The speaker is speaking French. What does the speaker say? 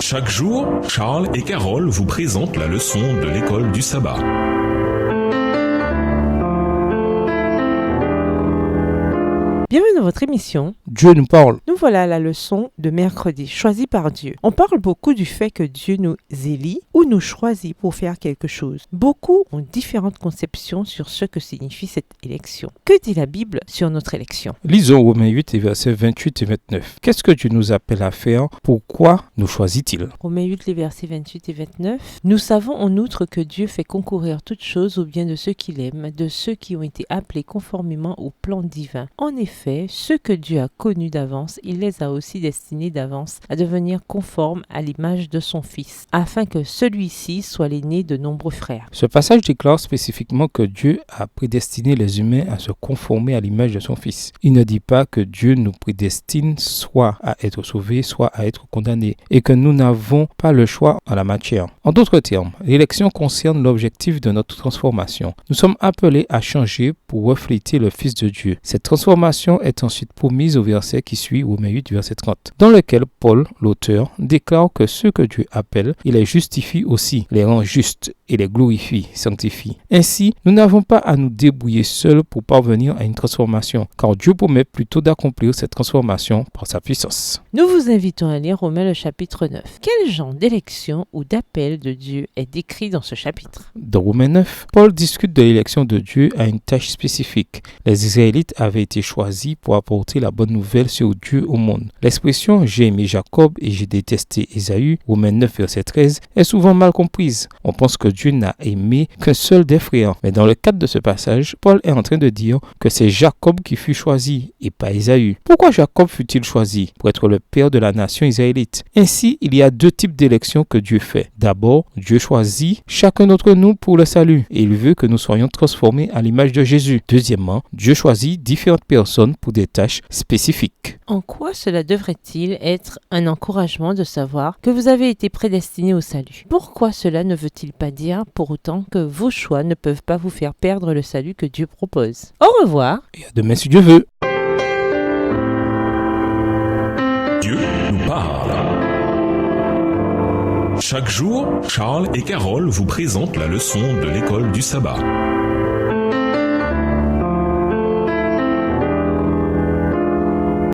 Chaque jour, Charles et Carole vous présentent la leçon de l'école du sabbat. Bienvenue dans votre émission. Dieu nous parle. Nous voilà à la leçon de mercredi, choisie par Dieu. On parle beaucoup du fait que Dieu nous élit ou nous choisit pour faire quelque chose. Beaucoup ont différentes conceptions sur ce que signifie cette élection. Que dit la Bible sur notre élection? Lisons Romains 8 et versets 28 et 29. Qu'est-ce que Dieu nous appelle à faire? Pourquoi nous choisit-il? Romains 8, les versets 28 et 29. Nous savons en outre que Dieu fait concourir toutes choses au bien de ceux qu'il aime, de ceux qui ont été appelés conformément au plan divin. En effet, ceux que Dieu a connus d'avance, il les a aussi destinés d'avance à devenir conformes à l'image de son Fils, afin que celui-ci soit l'aîné de nombreux frères. Ce passage déclare spécifiquement que Dieu a prédestiné les humains à se conformer à l'image de son Fils. Il ne dit pas que Dieu nous prédestine soit à être sauvés, soit à être condamnés, et que nous n'avons pas le choix en la matière. En d'autres termes, l'élection concerne l'objectif de notre transformation. Nous sommes appelés à changer pour refléter le Fils de Dieu. Cette transformation est ensuite promise au verset qui suit, Romains 8, verset 30, dans lequel Paul, l'auteur, déclare que ceux que Dieu appelle, il les justifie aussi, les rend justes et les glorifie, sanctifie. Ainsi, nous n'avons pas à nous débrouiller seuls pour parvenir à une transformation, car Dieu promet plutôt d'accomplir cette transformation par sa puissance. Nous vous invitons à lire Romains le chapitre 9. Quel genre d'élection ou d'appel de Dieu est décrit dans ce chapitre? Dans Romains 9, Paul discute de l'élection de Dieu à une tâche spécifique. Les Israélites avaient été choisis pour apporter la bonne nouvelle sur Dieu au monde. L'expression « j'ai aimé Jacob et j'ai détesté Ésaü » Romains 9, verset 13, est souvent mal comprise. On pense que Dieu n'a aimé qu'un seul des frères. Mais dans le cadre de ce passage, Paul est en train de dire que c'est Jacob qui fut choisi et pas Ésaü. Pourquoi Jacob fut-il choisi? Pour être le père de la nation israélite. Ainsi, il y a deux types d'élections que Dieu fait. D'abord, Dieu choisit chacun d'entre nous pour le salut et il veut que nous soyons transformés à l'image de Jésus. Deuxièmement, Dieu choisit différentes personnes pour des tâches spécifiques. En quoi cela devrait-il être un encouragement de savoir que vous avez été prédestinés au salut? Pourquoi cela ne veut-il pas dire pour autant que vos choix ne peuvent pas vous faire perdre le salut que Dieu propose? Au revoir. Et à demain si Dieu veut. Dieu nous parle. Chaque jour, Charles et Carole vous présentent la leçon de l'école du sabbat.